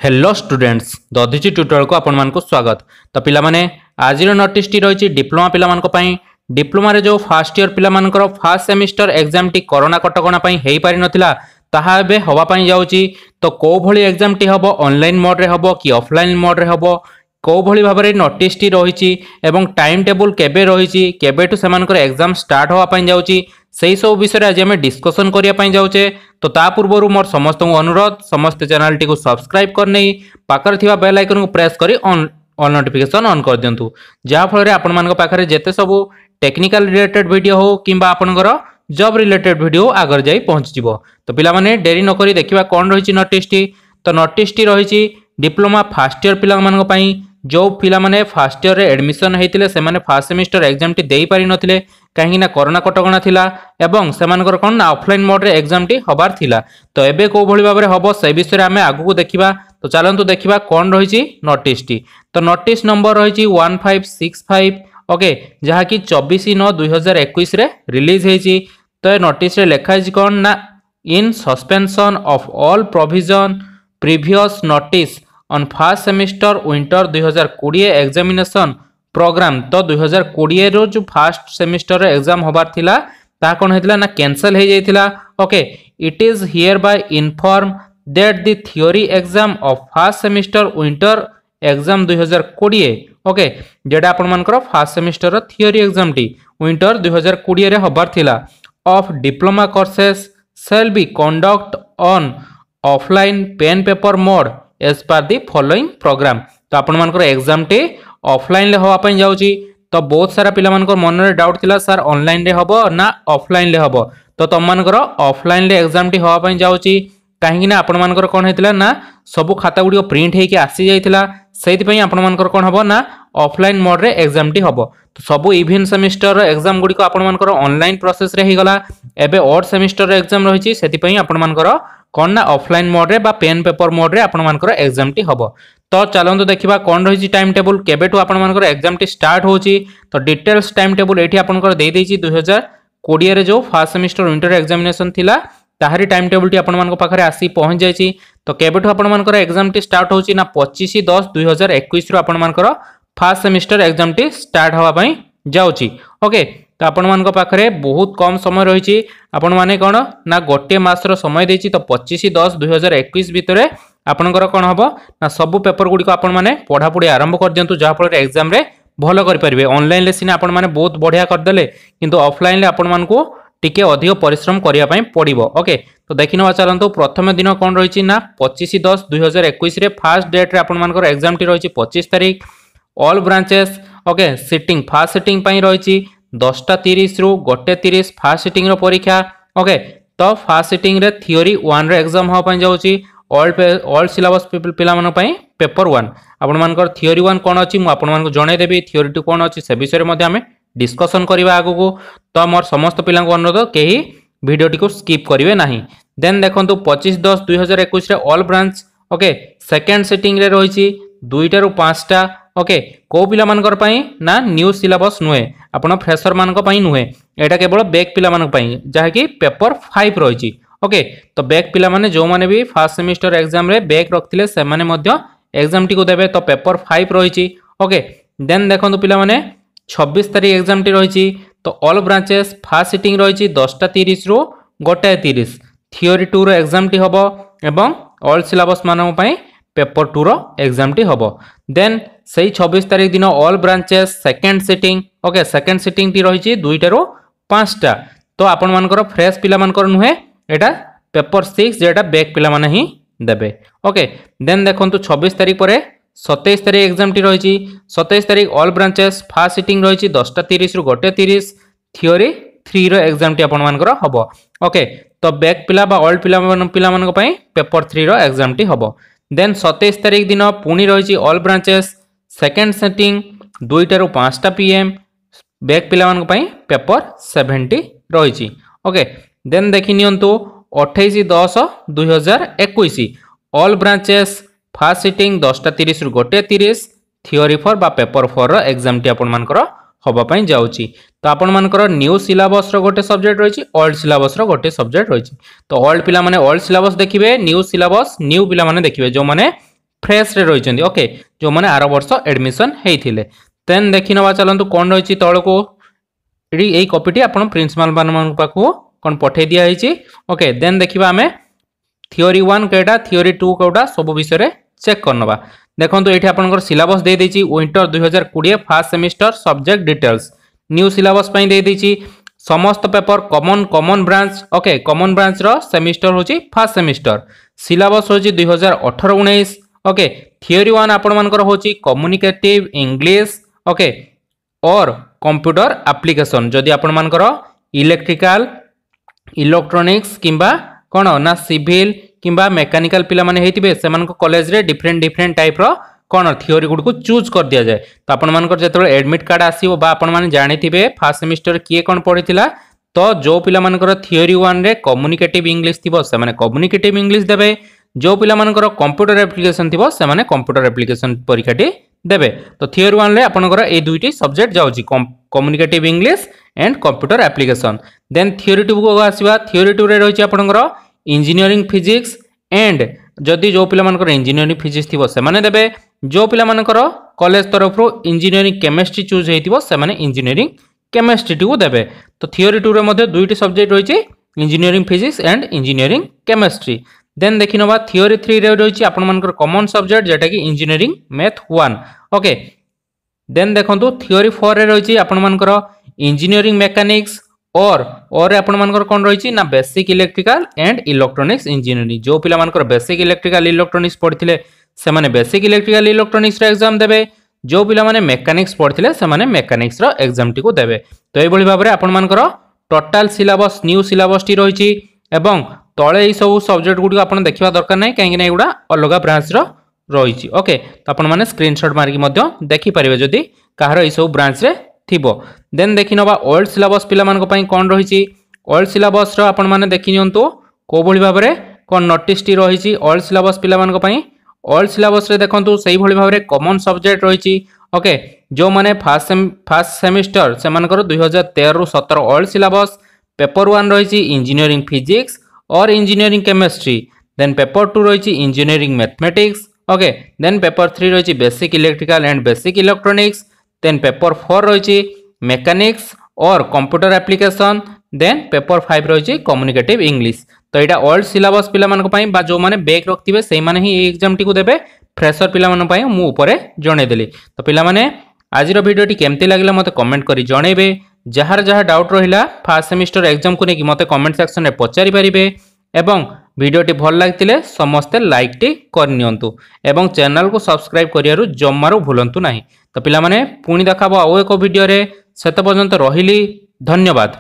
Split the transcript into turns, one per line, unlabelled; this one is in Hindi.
हेलो स्टूडेंट्स दधिची ट्यूटोरियल को आपण मानक स्वागत। तो पिला माने आज नोटिस टी रही डिप्लोमा पिला मानक पई डिप्लोमा रे जो फर्स्ट ईयर पिला मानकर फर्स्ट सेमिस्टर एग्जाम टी कोरोना कटकणा पई हेई पारि नथिला ताहा एबे हवा पई जाउची। तो को भली एग्जाम टी हबो ऑनलाइन मोड रे हबो कि ऑफलाइन मोड रे हबो को भली भाबरे नोटिस टी रहिची एवं टाइम टेबल केबे रहिची केबेटु सेमानकर एग्जाम स्टार्ट होवा पई जाउची सेही सब विषय आज आम डिस्कसन करने जाऊे। तो ता पूर्व मोर समस्त अनुरोध समस्त चैनल टी को सब्सक्राइब करने पाखर थिबा बेल आइकन को प्रेस करी ऑल नोटिफिकेशन ऑन कर दिंतु जहाँ फल आपण मान पाखरे जेते सब टेक्निकल रिलेटेड वीडियो हो किंबा आपनकर जॉब रिलेटेड वीडियो आगर जाई पहुंच जिवो। तो पिला माने डेरी न करी देखिबा कोन रहिची नोटिस टी। तो नोटिस टी रहिची डिप्लोमा फर्स्ट ईयर पिला मान पई जो पिला माने फर्स्ट ईयर रे एडमिशन हेतिले से माने फर्स्ट सेमिस्टर एग्जाम टी देई पारि नथिले कहीं ना कोरोना कटकणा थिला एवं सेमानकर कोन ना ऑफलाइन मोड रे एग्जाम टी हबार थिला। तो एबे को भली भाबरे हबो से विषय रे हमें आगु को देखिबा। तो चलंतु देखिबा कोन रहिची नोटिस टी। तो नोटिस नंबर रहिची 1565 ओके जहा कि 24/9/2021 रे रिलीज हेची। तो नोटिस रे लिखा है कोन ना in suspension of all provision previous notice on first semester winter 2020 examination program. तो 2020 रो जो फर्स्ट सेमिस्टर एग्जाम होबार थिला ता कोन हेतला ना कैंसिल हे जाइथिला। Okay it is hereby inform that the theory exam of first semester winter exam 2020 okay जेडा आपण मानकर फर्स्ट सेमिस्टर थ्योरी एग्जाम टी विंटर 2020 रे होबार थिला of diploma courses shall be conduct on offline pen paper mode as per the following programme. तो आपण मानकर एग्जाम टी ऑफलाइन ले होवा पई जाउची। तो बहुत सारा पिला मानकर मन रे डाउट थिला सर ऑनलाइन रे हबो ना ऑफलाइन ले हबो। तो तम मानकर ऑफलाइन ले एग्जाम टी होवा पई जाउची काहेकि ना आपण मानकर कोन हेतिला ना सब खाता गुडी प्रिंट हेकि आसी जाइथिला सेति पई आपण मानकर कोन हबो ना ऑफलाइन मोड रे एग्जाम टी हबो। तो सब इवन सेमिस्टर एग्जाम गुडी को आपण मानकर ऑनलाइन प्रोसेस रे ही गला एबे ऑड सेमिस्टर एग्जाम रहिची सेति पई आपण मानकर कोन ना ऑफलाइन मोड रे बा पेन पेपर मोड रे आपण मानकर एग्जाम टी हबो। तो चलंतु देखिबा कोन रहिची टाइम टेबल केबेटु आपण मानकर एग्जाम टी स्टार्ट होची। तो डिटेल्स टाइम टेबल एठी आपनकर देई देची 2020 रे जो फर्स्ट सेमिस्टर विंटर एग्जामिनेशन थिला ताहारी टाइम टेबल टी आपण मानक पाखरे आसी पहुंच जायची। तो केबेटु आपण मानकर एग्जाम टी स्टार्ट होची ना 25/10/2021 रो आपण मानकर first semester exam T start हवा पई जाउची। ओके तो आपण मानक पाखरे बहुत कम समय रहिची आपण माने कोन ना गोटे मास रो समय देची। तो 25/10/2021 भितरे आपनकर कोन हबो ना सब पेपर गुडी को आपण माने पढा पढी आरंभ कर दियंतु जहा फल एग्जाम रे भलो करि परिबे। ऑनलाइन ले सिने आपण माने बहुत बढ़िया कर देले किंतु ऑफलाइन ले आपण मानको टिके अधिक परिश्रम करिया पई पडिबो। ओके तो देखिनवा चलंतु प्रथम दिन कोन रहिची ना 25/10/2021 रे फर्स्ट डेट रे आपण मानकर एग्जाम टी रहिची 25 तारिख all branches okay sitting first sitting पई रहिची 10:30 रु 1:30 फर्स्ट सिटिंग रो परीक्षा। ओके तो फर्स्ट सिटिंग रे थ्योरी 1 रे एग्जाम हो पई जाउची ऑल सिलेबस पिला मन पई पेपर 1 आपण मानकर थ्योरी 1 कोन अछि मु आपण मानको जणे देबी थ्योरी 2 कोन अछि से विषय रे मध्ये हमें डिस्कशन करबा आगु को। तो मोर समस्त पिला को अनुरोध केही वीडियो टी को स्किप करिवे नाही। देन देखंतु 25/10/2021 रे all branch okay second sitting रे रहिची 2टा रु 5टा ओके को पिला मानकर पई ना न्यू सिलेबस नुहे आपण फ्रेशर मानक पई नुहे एटा केवल बैक पिला मानक पई जहा कि पेपर 5 रहिची। ओके तो बैक पिला माने जो माने भी फर्स्ट सेमिस्टर एग्जाम रे बैक रखथिले से माने मध्य एग्जाम टी को देबे। तो पेपर 5 रहिची। ओके देन देखंतु पिला माने 26 तारिख एग्जाम टी रहिची। तो ऑल ब्रांचेस फर्स्ट सिटिंग रहिची 10:30 रु 1:30 थ्योरी 2 रो एग्जाम टी हबो एवं ऑल सिलेबस मानक पई पेपर 2 रो एग्जाम टी हबो। देन सही 26 तारिख दिन all branches second sitting okay second sitting टी रहिची 2टा रु 5टा। तो आपण मानकर फ्रेश पिला मानकर नुहे एटा पेपर 6 जेटा बैक पिला माने ही देबे। ओके देन देखंतु 26 तारिख परे 27 तारिख एग्जाम टी रहिची 27 तारिख ऑल ब्रांचेस फर्स्ट सिटिंग रहिची 10:30 रु 1:30 थ्योरी 3 रो एग्जाम टी आपण मानकर हबो। ओके तो बैक पिला बा ऑल पिला मानक पई पेपर 3 रो एग्जाम टी हबो। देन 27 तारिख दिन पुनी रहिची ऑल ब्रांचेस सेकंड सिटिंग 2टा रु 5टा पीएम बैक पिला मानक पई पेपर 70 रहिची। ओके देन देखि नियंतु 28/10/2021 ऑल ब्रांचेस फर्स्ट सिटिंग 10:30 रु 1:30 थ्योरी 4 बा पेपर 4 रो एग्जाम टी आपण मानकर होबा पई जाउची। तो आपण मानकर न्यू सिलेबस रो गोटे सब्जेक्ट रहिची ओल्ड सिलेबस रो गोटे सब्जेक्ट रहिची। तो ओल्ड पिला माने ओल्ड सिलेबस देखिबे न्यू सिलेबस न्यू पिला माने देखिबे जो माने फ्रेश रे रहिचंदी ओके जो माने आरो वर्ष एडमिशन हेइथिले देन देखि नवा चलंतु कोन रहिची तळको एई कॉपीटी आपण प्रिंसिपल मान पाखु कोन पठे दिया हेची ओके देन देखिबा हमें थियोरी 1 केटा थियोरी 2 कोटा सब विषय रे चेक करनबा देखंतु एठी आपनकर सिलेबस दे देची winter 2020 first semester subject details new syllabus पई दे देची समस्त paper common branch okay common branch रो सेमिस्टर होची फर्स्ट सेमिस्टर सिलेबस होची 2018-19 ओके थियोरी 1 आपण मानकर होची कम्युनिकेटिव इंग्लिश ओके और कंप्यूटर एप्लीकेशन जदि आपण मानकर इलेक्ट्रिकल इलेक्ट्रॉनिक्स किंबा कोन ना सिविल किंबा मेकानिकल पिला माने हेतिबे सेमान को कॉलेज रे डिफरेंट टाइप रो कोन थियोरी गुड को चूज कर दिया जाए तो आपण मानकर जेतबे एडमिट कार्ड आसीबो बा आपण माने जानिथिबे फर्स्ट सेमिस्टर किए कोन पढिथिला तो जो पिला मानकर थियोरी 1 रे कम्युनिकेटिव इंग्लिश थिबो से माने कम्युनिकेटिव इंग्लिश देबे जो पिला मानकर कंप्यूटर एप्लीकेशन थिबो से माने कंप्यूटर एप्लीकेशन परीक्षाटी देबे तो थियोरी 1 रे आपनकर ए दुईटी सब्जेक्ट जाउची communicative English and computer application then theory 2 को आसीबा थियोरी 2 रे रहिची आपनकर इंजीनियरिंग फिजिक्स एंड जदि जो पिला मानकर इंजीनियरिंग फिजिक्स थिबो से माने देबे जो पिला मानकर कॉलेज तरफ रो इंजीनियरिंग केमिस्ट्री चूज हेतिबो से माने इंजीनियरिंग केमिस्ट्री को देबे तो थियोरी 2 रे मध्ये दुईटी सब्जेक्ट रहिची engineering physics and engineering chemistry then देखिनबा थियोरी 3 रे रहिची आपण मानकर कॉमन सब्जेक्ट जेटा कि इंजीनियरिंग मैथ 1 ओके देन देखंतु थियोरी 4 रे रहिची आपण मानकर इंजीनियरिंग मैकेनिक्स और आपण मानकर कोन रहिची ना basic electrical and electronics engineering जो पिला मानकर बेसिक इलेक्ट्रिकल इलेक्ट्रॉनिक्स पढिथिले से माने बेसिक इलेक्ट्रिकल इलेक्ट्रॉनिक्स रो एग्जाम देबे जो पिला माने मेकानिक्स पढिथिले से माने मेकानिक्स रो एग्जाम टी को देबे तो एई बळी भाबरे आपण मानकर टोटल सिलेबस न्यू सिलेबस टी रहिची एवं तळे एई सब सब्जेक्ट गुडी आपण देखिबा दरकार नै काहे कि नै एगुडा अलगा ब्रांच रो रहिची ओके तो आपण माने स्क्रीनशॉट मारकी मध्य देखि परिबे जदी काहर एई सब ब्रांच रे थिबो देन देखिनबा ओल्ड सिलेबस पिला मानको पई कोन रहिची ओल्ड सिलेबस रो आपण माने देखि नियंतु को भଳି भाबरे कोन नोटिस टी रहिची ओल्ड सिलेबस पिला मानको पई ओल्ड सिलेबस रे देखंतु सही भଳି भाबरे कॉमन सब्जेक्ट रहिची ओके जो माने फर्स्ट सेमिस्टर से मानकर 2013 रु 17 ओल्ड सिलेबस पेपर 1 रहिची इंजीनियरिंग फिजिक्स और इंजीनियरिंग केमिस्ट्री देन पेपर 2 रहिची engineering mathematics okay then paper 3 रहिची basic electrical and basic electronics then paper 4 रहिची मैकेनिक्स और computer application then paper 5 रहिची communicative English तो एटा ओल्ड सिलेबस पिला मानको पई बा जो माने बैक रखथिबे सेही माने ही एग्जाम टी को देबे फ्रेशर पिला मानको पई मु ऊपरे जणे देली तो पिला माने आजिर वीडियोटी केमती लागला मते कमेंट करी जणेबे जहार जहार डाउट रहिला फर्स्ट सेमिस्टर एग्जाम को नेकी मते कमेंट सेक्शन रे पचारि परिबे एवं वीडियोटी भल लागतिले समस्त लाइक टी करनियंतु एवं चैनल को सब्सक्राइब करियारु जम्मारु भूलंतु नाही तो पिला माने पुणी देखाबो आउ एको वीडियो रे सेते पर्यंत रहिली धन्यवाद।